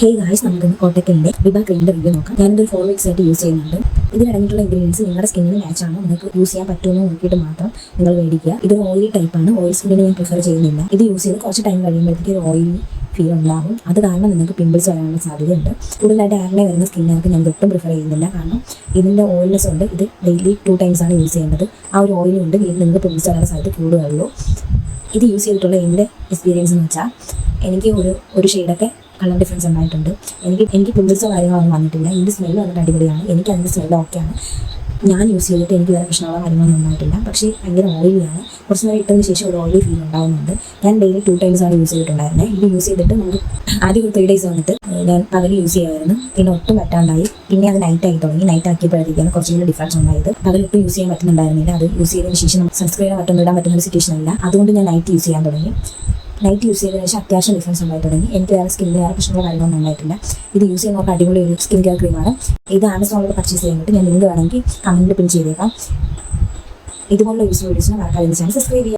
Hey guys, നമുക്ക് കോട്ടക്കലിന്റെ വിഭ ക്രീമിന്റെ review നോക്കാം. ഞാനിതൊരു 4 weeks ആയിട്ട് യൂസ് ചെയ്യുന്നുണ്ട്. ഇതിലടങ്ങിയിട്ടുള്ള ഇൻഗ്രീഡിയൻസ് നിങ്ങളുടെ സ്കിന്നിന് മാച്ച് ആണോ, നിങ്ങൾക്ക് യൂസ് ചെയ്യാൻ പറ്റുമോ നോക്കിയിട്ട് മാത്രം നിങ്ങൾ മേടിക്കുക. ഇതൊരു ഓയിലി ടൈപ്പാണ്. ഓയിൽ സ്കിന്നിന് ഞാൻ പ്രിഫർ ചെയ്യുന്നില്ല. ഇത് യൂസ് ചെയ്ത് കുറച്ച് ടൈം കഴിയുമ്പോഴത്തേക്ക് ഒരു ഓയിലി ഫീൽ ഉണ്ടാകും. അത് കാരണം നിങ്ങൾക്ക് പിമ്പിൾസ് വരാനുള്ള സാധ്യതയുണ്ട്. കൂടുതലായിട്ട് ആക്നെ വരുന്ന സ്കിന്നുകാർക്ക് ഞാൻ ഒട്ടും പ്രിഫർ ചെയ്യുന്നില്ല. കാരണം ഇതിൻ്റെ ഓയിൽനെസ് കൊണ്ട് ഇത് ഡെയിലി 2 times ആണ് യൂസ് ചെയ്യേണ്ടത്. ആ ഒരു ഓയിൽ കൊണ്ട് നിങ്ങൾക്ക് പിമ്പിൾസ് വരാനുള്ള സാധ്യത കൂടുതലുള്ളൂ. ഇത് യൂസ് ചെയ്തിട്ടുള്ള എൻ്റെ എക്സ്പീരിയൻസ് എന്ന് വെച്ചാൽ എനിക്ക് ഒരു ഷെയ്ഡൊക്കെ കളർ ഡിഫറൻസ് ഉണ്ടായിട്ടുണ്ട്. എനിക്ക് പിമ്പിൾസോ കാര്യങ്ങളൊന്നും വന്നിട്ടില്ല. ഇതിൻ്റെ സ്മെല്ല് വന്നിട്ട് അടിപൊളിയാണ്. എനിക്ക് അതിൻ്റെ സ്മെല്ല് ഓക്കെയാണ്. ഞാൻ യൂസ് ചെയ്തിട്ട് എനിക്ക് വേറെ പ്രശ്നങ്ങളോ കാര്യങ്ങളൊന്നും ഉണ്ടായിട്ടില്ല. പക്ഷേ ഭയങ്കര ഓയിലിയാണ്. കുറച്ച് നേരം ഇട്ടതിന് ശേഷം ഒരു ഓയിലി ഫീൽ ഉണ്ടാകുന്നുണ്ട്. ഞാൻ ഡെയിലി 2 times ആണ് യൂസ് ചെയ്തിട്ടുണ്ടായിരുന്നത്. ഇത് യൂസ് ചെയ്തിട്ട് നമുക്ക് ആദ്യം ഒരു 3 days വന്നിട്ട് ഞാൻ പകൽ യൂസ് ചെയ്യുമായിരുന്നു. പിന്നെ ഒട്ടും പറ്റാണ്ടായി. പിന്നെ അത് നൈറ്റ് ആയി തുടങ്ങി. നൈറ്റ് ആക്കിയപ്പോഴത്തേക്കാണ് കുറച്ചുകൂടി ഡിഫറൻസ് ഉണ്ടായത്. പകലൊട്ടും യൂസ് ചെയ്യാൻ പറ്റുന്നുണ്ടായിരുന്നില്ല. അത് യൂസ് ചെയ്തതിന് ശേഷം നമുക്ക് സൺസ്ക്രീൻ മറ്റൊന്നും ഇടാൻ പറ്റുന്ന ഒരു സിറ്റുവേഷൻ അല്ല. അതുകൊണ്ട് ഞാൻ നൈറ്റ് യൂസ് ചെയ്യാൻ തുടങ്ങി. നൈറ്റ് യൂസ് ചെയ്തതിന് ശേഷം അത്യാവശ്യം ഡിഫറൻസ് ഉണ്ടായി തുടങ്ങി. എനിക്ക് വേറെ സ്കിന്നിന് വേറെ പ്രശ്നങ്ങളോ കാര്യങ്ങളൊന്നും ഉണ്ടായിട്ടില്ല. ഇത് യൂസ് ചെയ്യുന്ന അടിപൊളി ഒരു സ്കിൻ കെയർ ക്രീമാണ്. ഇത് ആമസോണിൽ പർച്ചേസ് ചെയ്യാനായിട്ട് ഞാൻ ലിങ്ക് വേണമെങ്കിൽ കമൻറ്റിൽ പിൻ ചെയ്തേക്കാം. ഇതുപോലുള്ള യൂസ് വീഡിയോസിന് മറക്കാതെ ചാനൽ സബ്സ്ക്രൈബ് ചെയ്യാം.